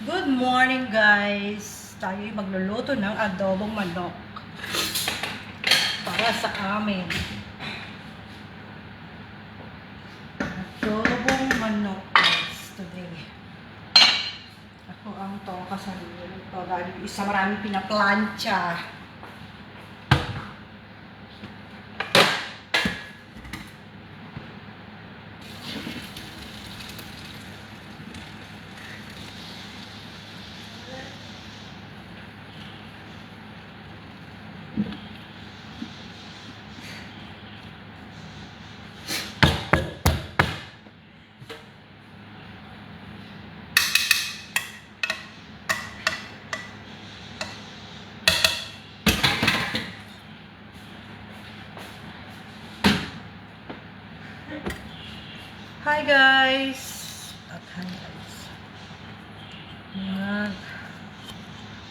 Good morning guys! Tayo'y magluluto ng adobong manok para sa amin. Adobong manok guys today. Ako ang toka sa sarili. Ito galing isa maraming pinaplansya. Hi guys! At hi guys.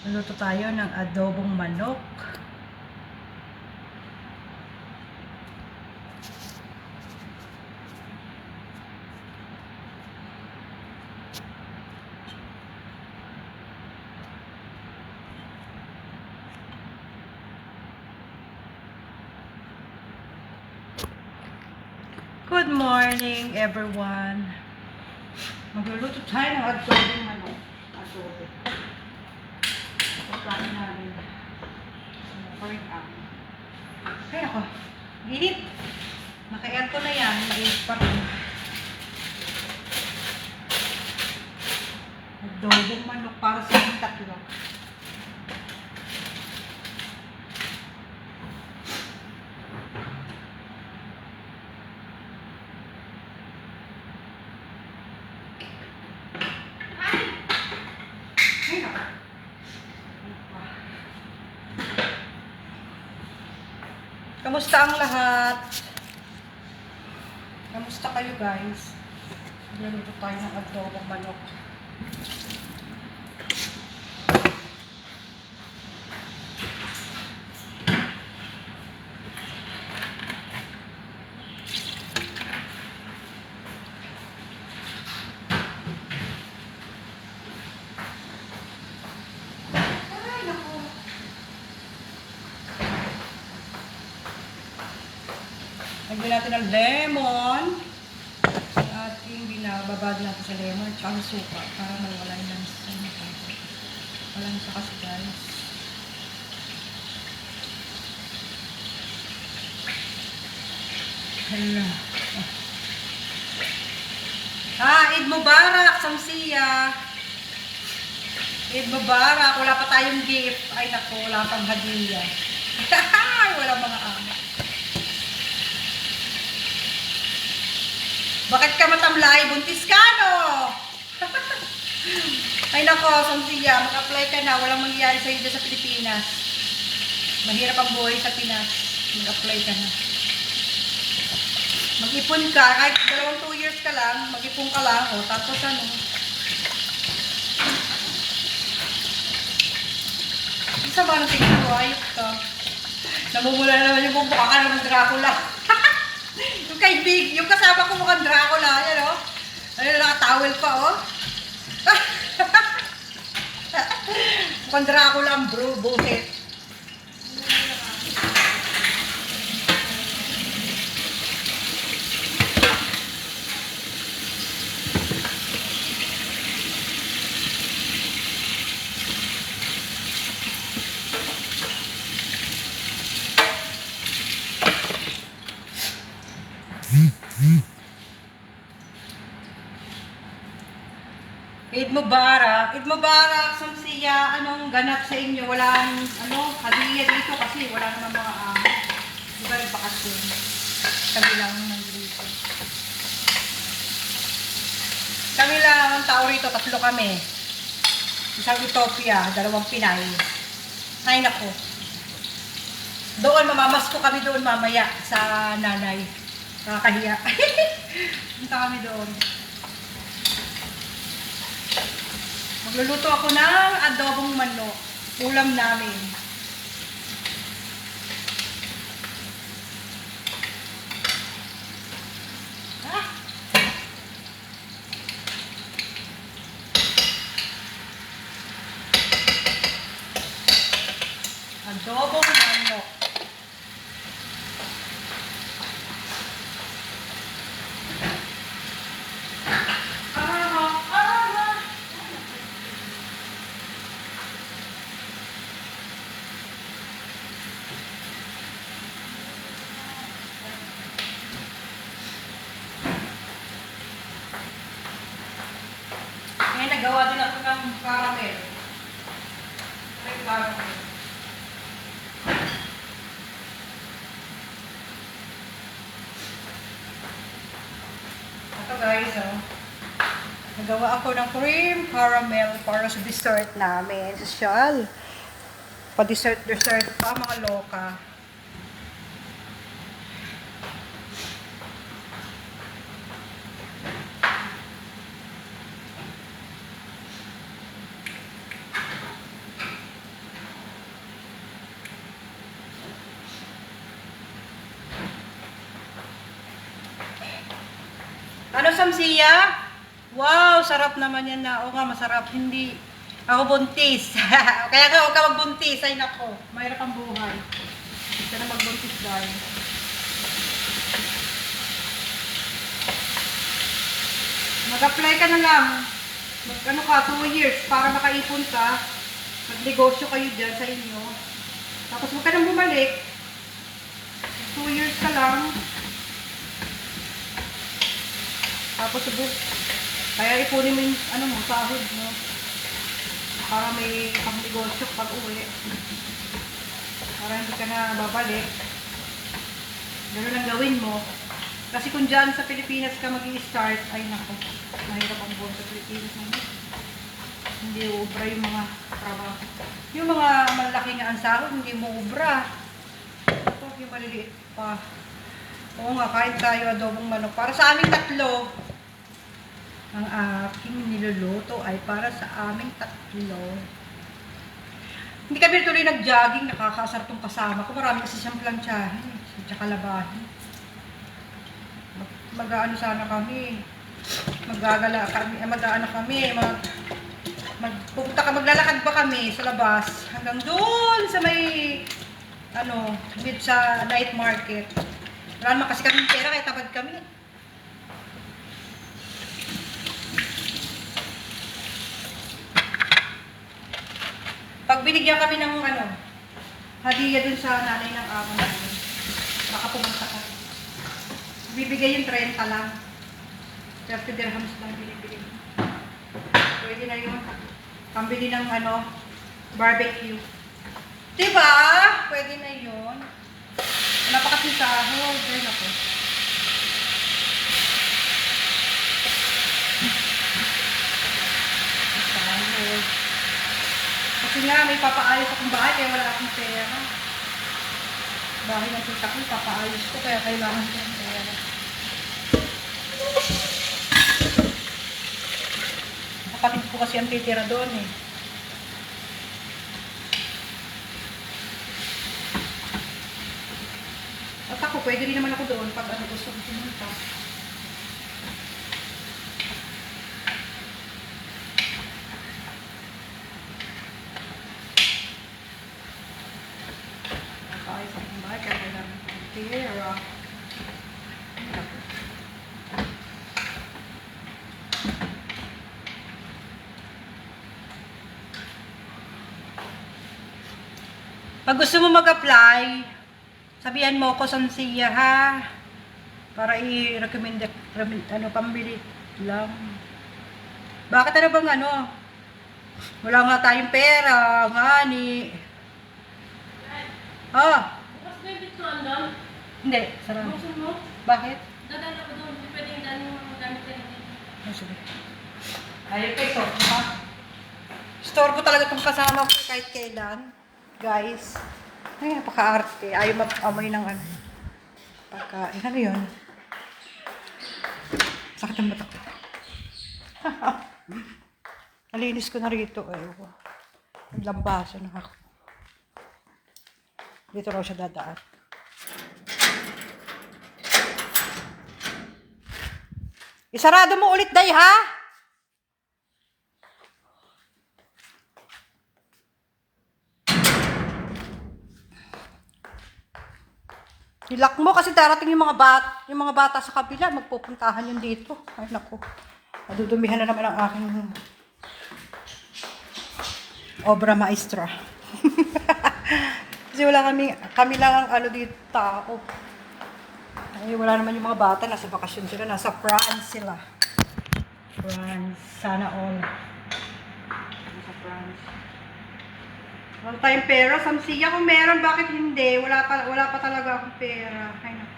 Magluluto tayo ng adobong manok. Good morning everyone! Magluluto tayo ng adobong manok. Adobo. Pagkain namin. Pork ang. Ay ako. Ginit. Naka-aircon na yan. Nag-aircon pa rin. Adobong manok para sa mga tatlo. Kamusta ang lahat? Kamusta kayo guys? Magluluto tayo ng adobong manok. Lagyan natin ng lemon. Yung ating binababad natin sa lemon at saka suka para mawala yung lansa. Walang sa kasi guys. Hala. Eid Mubarak, Samsiya. Eid Mubarak. Wala pa tayong gift. Ay naku, wala pang hadiya. Wala mga anak. Bakit ka matamlay? Buntis ka, no? Ay nako, Samsiya, mag-apply ka na. Walang mangyayari sa'yo dyan sa Pilipinas. Mahirap ang buhay sa Pinas. Mag-apply ka na. Mag-ipon ka. Kahit 2 years ka lang, mag-ipon ka lang. O, tapos ano? Isa ba nang tingin ko? Ayok ka. Namumula na naman yung mukha ka ng Dracula. Yung kasama ko mukhang Dracula, yan o. Ayun, nakatawel pa o. Mukhang Dracula ang buhit. Eid Mubarak. Eid Mubarak, Samsiya. Anong ganap sa inyo? Walang, hadiya dito kasi wala naman mga, di ba rin bakasyon. Kami lang nandito. Kami lang ang tao rito, 3 kami. Isang Ethiopia, 2 Pinay. Ay nako. Doon, mamamas ko kami doon mamaya sa nanay. Nakakahiya. Punta kami doon. Magluluto ako ng adobong manok. Ulam namin. Adobong manok. Ngayon, nagawa din ako ng caramel. May caramel. Ito guys, oh. Nagawa ako ng cream caramel para sa dessert namin. Social. Pa-dessert pa, mga loka. Ano, Samsiya? Wow, sarap naman yan na. Oo nga, masarap. Hindi. Ako buntis. Kaya ka, huwag ka magbuntis. Ay, nako. Mahirap ang buhay. Hindi ka na magbuntis, guys. Mag-apply ka na lang. Ano ka, 2 years para makaipon ka. Magnegosyo kayo dyan sa inyo. Tapos huwag ka nang bumalik. 2 years ka lang. Tapos kaya ipunin mo yung ano mo, sahod mo. Para may pang-negosyo pag uwi. Para hindi ka na babalik. Ganun ang gawin mo. Kasi kung dyan sa Pilipinas ka mag-i-start, ay nako, mahirap ang buwan sa Pilipinas. Hindi ubra yung mga trabaho. Yung mga malaki nga ang sahod, hindi mo ubra. Ito, yung maliliit pa. Oo nga, kain tayo adobong manok. Para sa aming tatlo, ang aking niluluto ay para sa aming tatlo. Hindi kami tuloy nag-jogging, nakakasar tong kasama ko. Marami kasi siyang plantsahin, tsaka labahin. Mag-aano sana kami. Mag-aano kami. Maglalakad ba kami sa labas hanggang doon sa may mid sa night market. Wala naman kasi kami pera kaya tabad kami. Pag binigyan kami ng hadiah dun sa nanay ng amo namin, baka pumunta ka. Bibigay yung 30 lang. 30 dirhams lang binibigay. Pwede na yun. Pambili ng barbecue. Diba? Pwede na yun. Wala pa kasi sahod. Ayun ako. Sahod. Kasi nga, may papaayos akong bahay kaya wala akong pera. Bahay ng tita ko, papaayos ko kaya kailangan ko ng pera. Kapatid ko kasi ang titira doon eh. At ako, pwede rin naman ako doon pag gusto ko pumunta. Nakakaayos akong bahay kaya kailangan ko ng pera. Pag gusto mo mag-apply, sabihan mo ko Samsiya ha. Para i-recommend pambili lang. Bakit bang wala nga tayong pera, ngani. Bukas ba yung bitcoin doon? Hindi, sarap. Buksan mo? Bakit? Dadala ko doon. Hindi pwedeng daan yung mga gamit ka natin. Sige. Ayun kay store ha. Store ko talaga itong kasama ko kahit kailan. Guys. Ay, napaka-arte. Ayaw mag-amoy ng pagkain. Ano yun? Sakit ang batak. Nalinis ko na rito. Ayoko. Naglambasan na ako. Dito raw siya dadaan. Isarado mo ulit, Day, ha? Nilak mo kasi darating yung mga bata sa kabila, magpupuntahan yun dito. Ay naku. Madudumihan na naman ang aking obra maestra. Kasi wala kami lang ang ano dito tao. Ay, wala naman yung mga bata, nasa bakasyon sila, nasa France sila. France, sana all. Nasa France. Wala tayong pera, Samsiya. Kung meron, bakit hindi? Wala pa talaga akong pera. Ay, naku.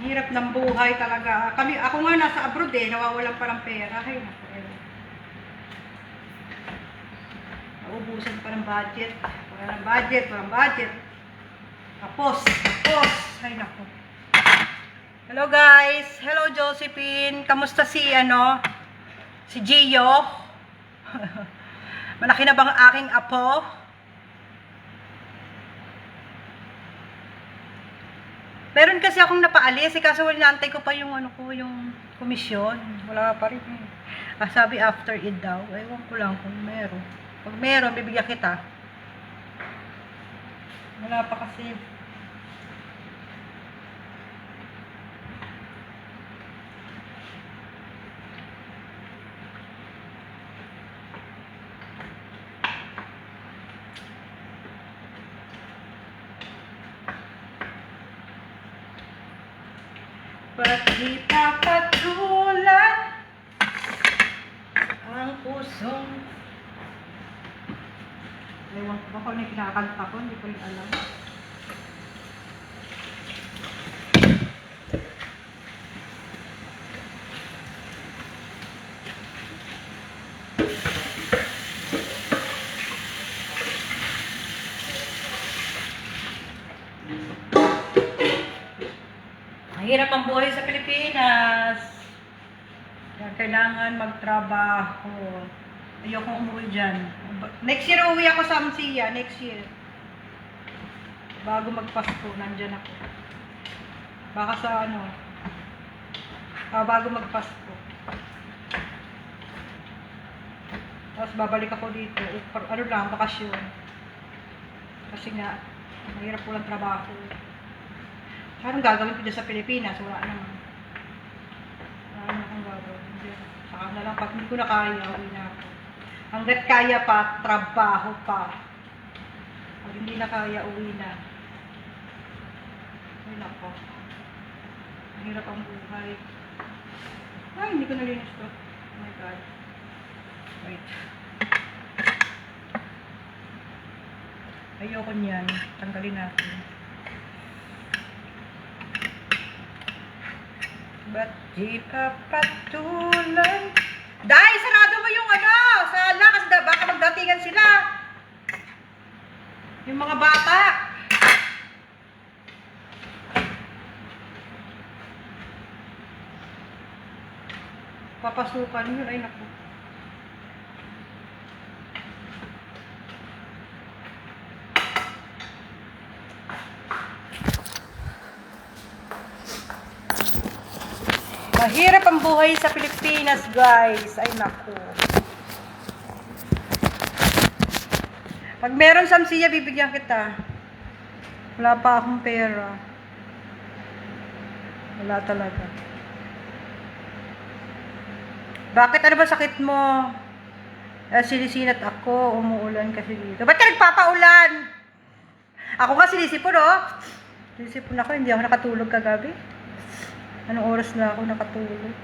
Hirap ng buhay talaga. Ako nga nasa abroad nawawalan pa ng pera. Ay, naku. Naubusan pa ng budget. Walang budget. Tapos. Ay, naku. Hello guys. Hello Josephine. Kamusta si Gio? Malaki na bang aking apo? Meron kasi akong napaalis, kaso inaantay ko pa yung yung komisyon. Wala pa rin sabi after Eid daw. Ewan ko lang kung meron. Pag meron, bibigyan kita. Wala pa kasi. Ba't di papatulan ang pusong. Ewan ko ba kung ano kinakanta ko, hindi ko rin alam. Mahirap ang buhay sa Pilipinas. Kaya kailangan magtrabaho. Ayokong umuwi dyan. Next year uwi ako sa Amsiya. Next year. Bago magpasko, nandyan ako. Baka sa bago magpasko. Tapos babalik ako dito. Bakasyon. Kasi nga, mahirap po lang trabaho. Anong gagawin ko dyan sa Pilipinas? Wala naman. Wala naman akong gagawin dyan. Saka na lang, pag hindi ko na kaya, uwi na ako. Hanggat kaya pa, trabaho pa. Pag hindi na kaya, uwi na. Uwi na ako. Mahirap ang buhay. Ay, hindi ko nalinis to. Oh my God. Wait. Ayoko niyan. Tanggalin natin. Ba't di papatulan? Dahil sarado mo yung sala kasi baka magdatingan sila. Yung mga bata. Papasukan yun. Ay, naku. Mahirap ang buhay sa Pilipinas, guys. Ay, naku. Pag meron Samsiya, bibigyan kita. Wala pa akong pera. Wala talaga. Bakit? Ano ba sakit mo? Sinisinat ako. Umuulan kasi dito. Ba't ka nagpapaulan? Ako nga sinisipon, Sinisipon ako. Hindi ako nakatulog kagabi. Anong oras na ako nakatulog?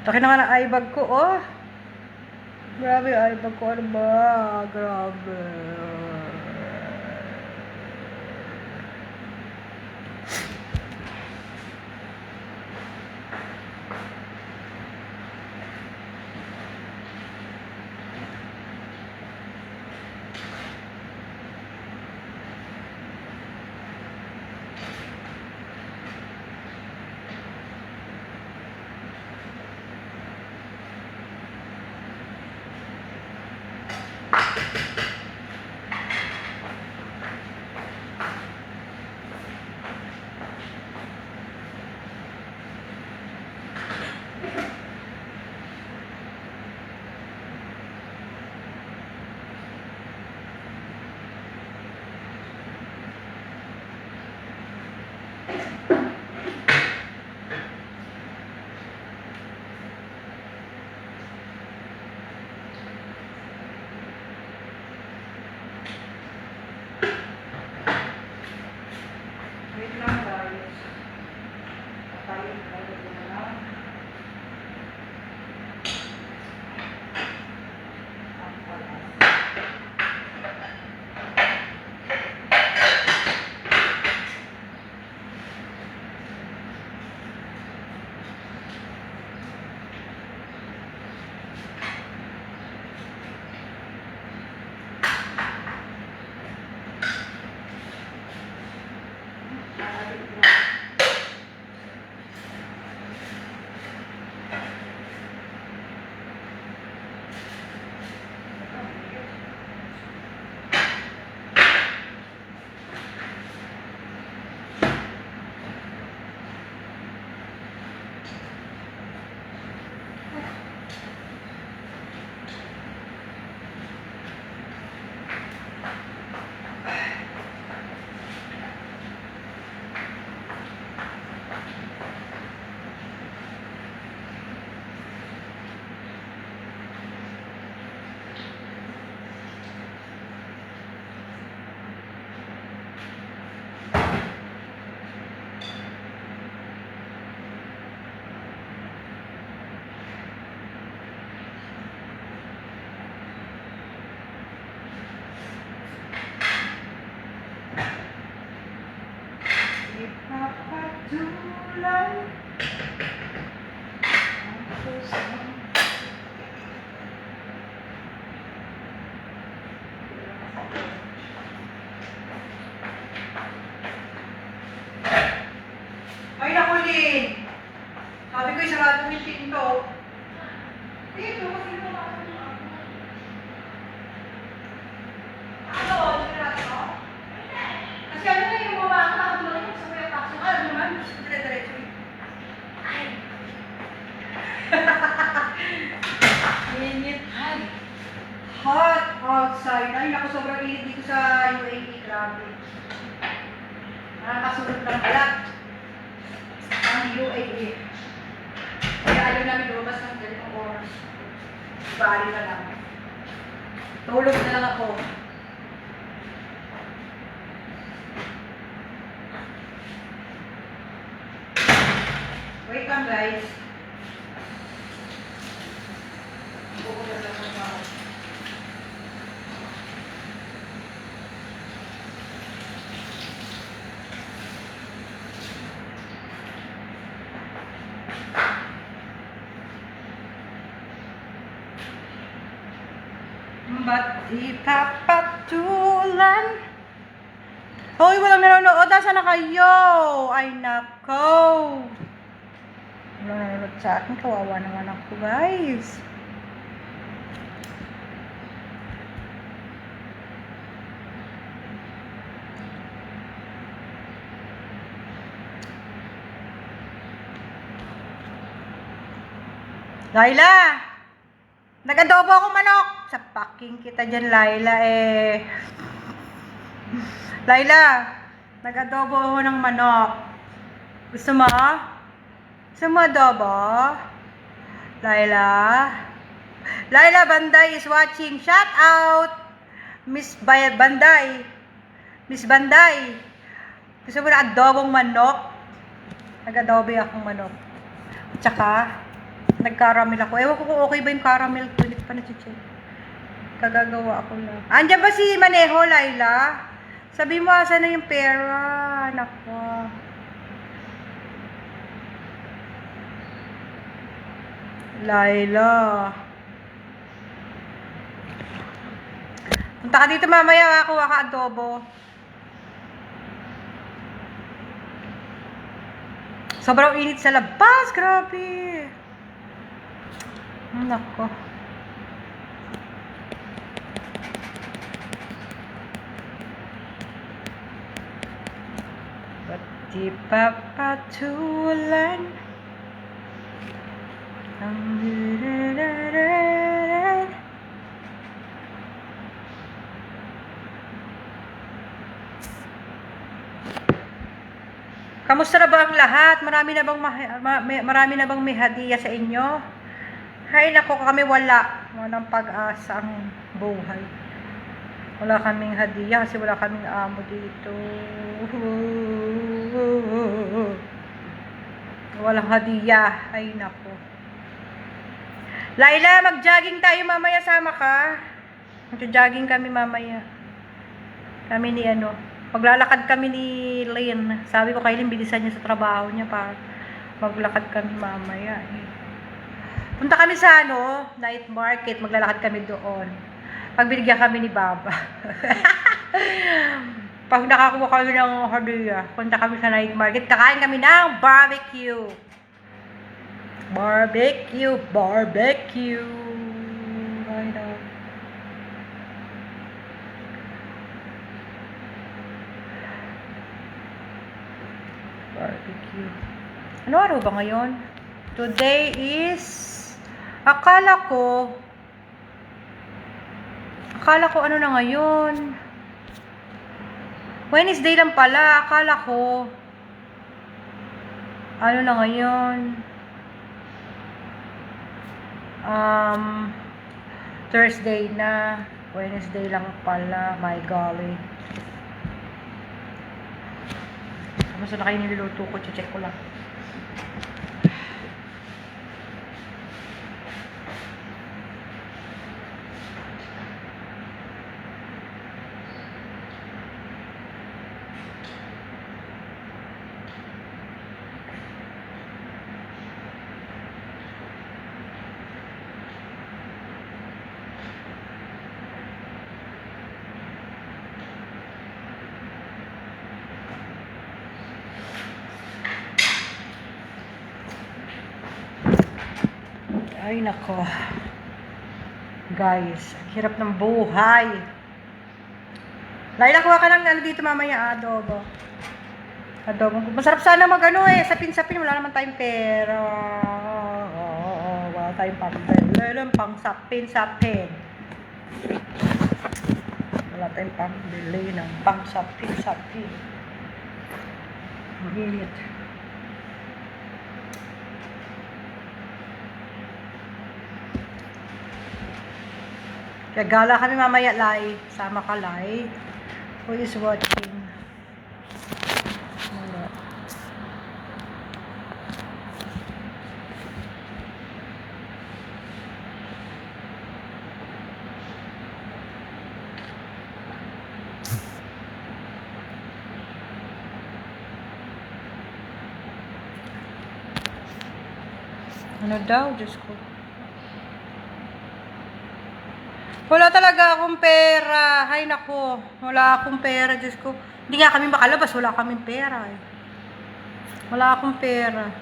Taki naman ang eyebag ko, Grabe yung eyebag ko. Ano ba? Grabe. patulan. Ay, naku, Lin. Sabi ko, isarado mo yung pinto. Dito, kasi lumakas mo. Ano? Sarado? Kasi ano na yung mga nakatulog sa mga taxi. Ano naman? Dire-diretso. Ay. Init. Ay. Hot outside. Ay, naku, sobrang init dito sa UAE. Grabe. Nakakasunod ng alat. Ang UAE. Kaya ayaw namin lumabas ng ganitong oras. Bali na lang. Tulog na lang ako. Wait lang, guys. Pupunta sa trabaho. Ba't di papatulan? Hoy, walang nanonood. Nasaan na kayo? Ay, nako. Walang nanonood sa akin. Kawawa naman ako, guys. Laila! Nag-adobo ako manok! Sa packing kita dyan, Laila eh. Laila, nag-adobo ako ng manok. Gusto mo? Gusto mo adobo? Laila? Laila Banday is watching. Shout out! Miss Banday. Miss Banday. Gusto mo na adobong manok? Nag-adobo akong manok. Tsaka, nag-caramel ako. Ewan ko kung okay ba yung caramel ko. Hindi ko pa na-check. Kagagawa ako lang. Andiyan ba si Maneho, Laila? Sabi mo, asan na yung pera? Nako. Laila. Punta ka dito mamaya, kuha ka adobo. Sobrang init sa labas. Grabe. Nako. Ba't di papatulan ang diriraran? Kamusta na ba ang lahat? Marami na bang may hadiah sa inyo? Hay nako, kami wala. Walang pag-asa ang buhay. Wala kaming hadiah kasi wala kaming amo dito. Walang hadiah. Ay nako. Laila, mag-jogging tayo mamaya. Sama ka? Mag-jogging kami mamaya. Kami ni ano. Maglalakad kami ni Lynn. Sabi ko kay Lynn, bilisan niya sa trabaho niya para maglakad kami mamaya. Punta kami sa ano, night market, maglalakad kami doon. Pagbinigyan kami ni Baba. Pag nakakuha kami ng hadiah, punta kami sa night market, kakain kami ng barbecue. Barbecue. I know. Barbecue. Ano araw ba ngayon? Today is Akala ko ano na ngayon? Wednesday lang pala. Akala ko ano na ngayon? Thursday na. Wednesday lang pala. My golly. Kamusta na kayo niluluto ko? Check ko lang. Ay, nako. Guys, ang hirap ng buhay. Laila, kuha ka ng ano dito mamaya, adobo. Adobo. Masarap sana mag-ano sapin-sapin. Wala naman tayong pera. Wala tayong pambili. Pang sapin-sapin. Wala tayong pambili ng pang sapin-sapin. Ang init. Kaya gala kami mamaya, Lai. Sama ka, Lai. Who is watching? Wala. Ano daw? Diyos ko. Wala talaga akong pera. Hay nako. Wala akong pera. Diyos ko. Hindi nga kami makalabas. Wala kaming pera eh. Wala akong pera.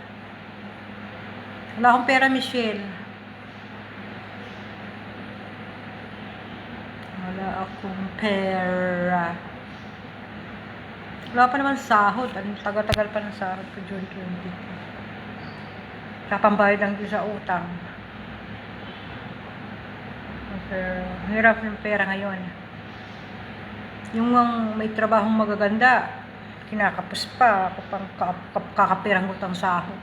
Wala akong pera, Michelle. Wala akong pera. Wala pa naman sahod. Ang tagal-tagal pa ng sahod ko June 20. Kapambayad lang din sa utang. Pero, hirap ng pera ngayon. Yung may trabahong magaganda, kinakapos pa ako pang kakapirang utang sahod.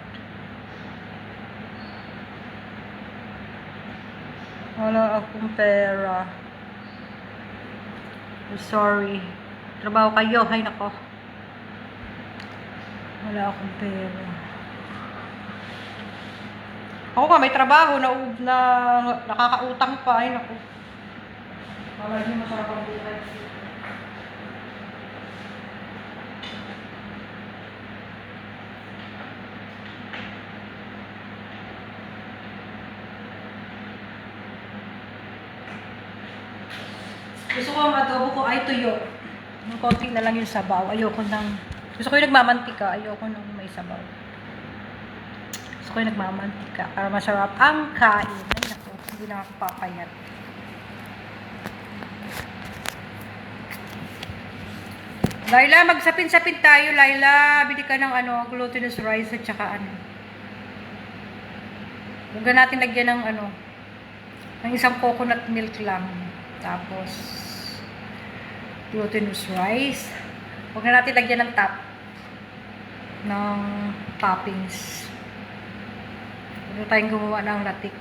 Wala akong pera. I'm sorry. Trabaho kayo, hay nako. Wala akong pera. Ako nga, may trabaho na nakakautang pa. Ay, naku. Wala hindi masarap ang buhay. Gusto ko ang adobo ko ay tuyo. Yung konti na lang yung sabaw. Ayoko nang... Gusto ko yung nagmamantika. Ayoko nang may sabaw. Gusto ko yung nagmamantika para masarap ang kain. Ay naku, hindi na ako papayat. Laila, magsapin-sapin tayo, Laila. Bili ka ng glutinous rice at saka huwag natin lagyan ng ng isang coconut milk lang. Tapos, glutinous rice. Huwag na natin lagyan ng ng toppings. Huwag tayong gumawa ng latik.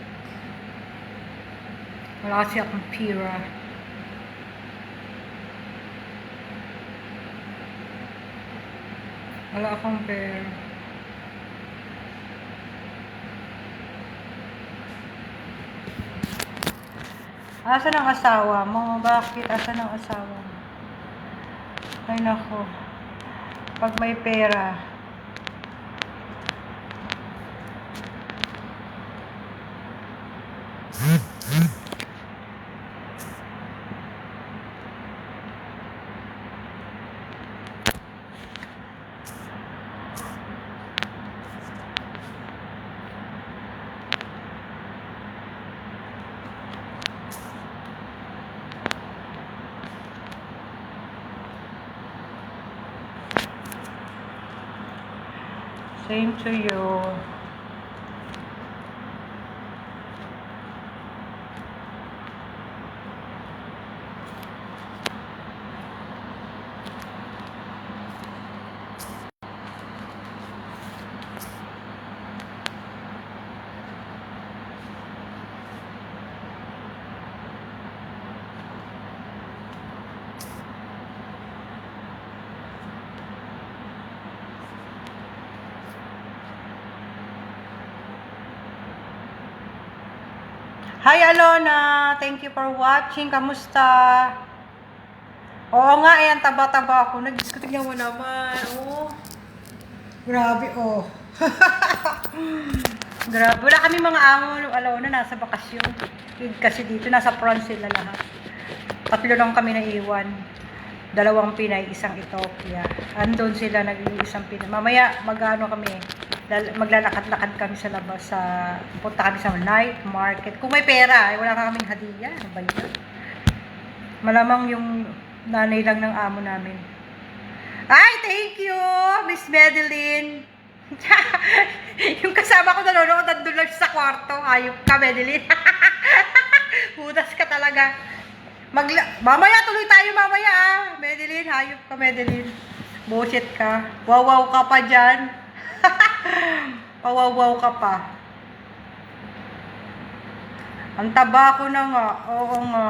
Wala kasi akong pira. Wala akong pera. Asan ang asawa mo? Bakit? Asan ang asawa mo? Ay nako. Pag may pera. Same to you. Hi Alona, thank you for watching. Kamusta? Oo nga, ang taba-taba ako. Tignan mo naman. Oh. Grabe, oh. Grabe. Wala kami mga amo, Alona, nasa bakasyon. Kasi dito, nasa France sila lahat. 3 lang kami naiwan. 2 Pinay, 1 Ethiopia. Andun sila, nag-iisang Pinay. Mamaya, kami. maglalakad-lakad kami sa labas, punta kami sa night market. Kung may pera, wala kaming hadiah. Ano ba yun? Malamang yung nanay lang ng amo namin. Ay, thank you, Miss Madeline. Yung kasama ko nanonood, nandun lang sa kwarto. Ayop ka, Madeline. Hudas ka talaga. Mamaya, tuloy tayo mamaya, Madeline, hayop ka, Madeline. Bullshit ka. Wawaw ka pa dyan. Pawawaw ka pa. Ang taba ko na nga. Oo nga,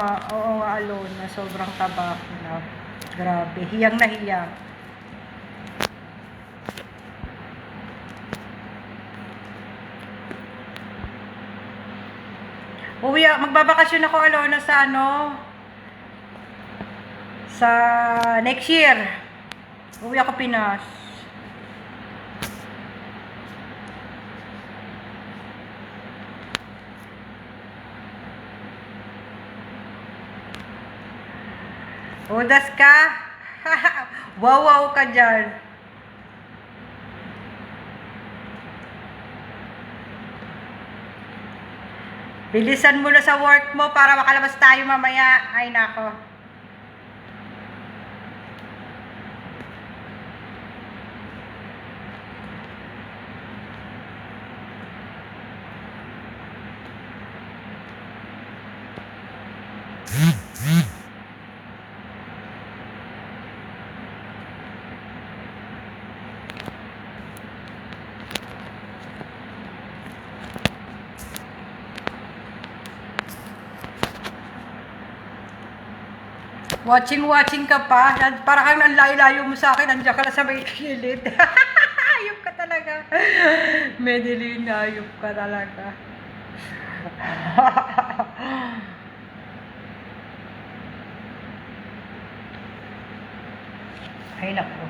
alone na. Sobrang taba ko na. Grabe, hiyang na hiyang. Magbabakasyon ako, Alona, sa sa next year. Uwi ako Pinas. Udas ka? Wawaw ka dyan. Bilisan mo na sa work mo para makalabas tayo mamaya. Ay, nako. Watching ka pa. Para kang ang layo-layo mo sa akin. Nandiyan ka na sa may kilid. Ayop ka talaga. Madeline, ayop ka talaga. Ay, naku.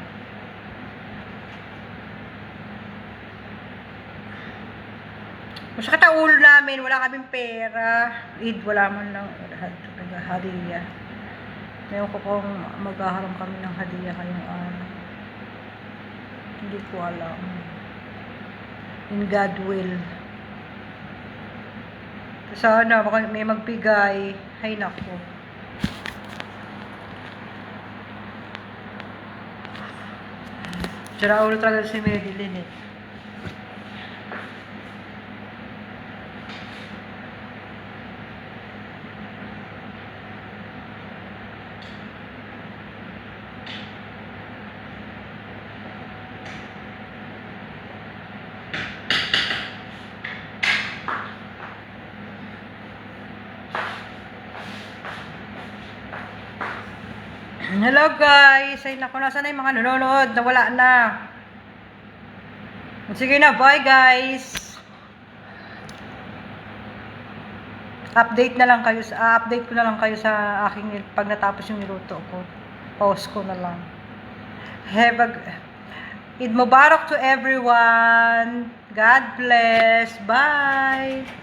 Masakit ang ulo namin. Wala kaming pera. Wala man lang hadiah. Ngayon ko kung maghaharap kami ng hadiah ngayong araw. Hindi ko alam. In God will. Sana may magbigay. Ay, naku. Sira ulo talaga si Madeline eh. Hello guys! Ay naku, nasa na yung mga nanonood? Nawala na. Sige na, bye guys! Update ko na lang kayo sa aking pag natapos yung niluto ko. Pause ko na lang. Eid Mubarak to everyone! God bless! Bye!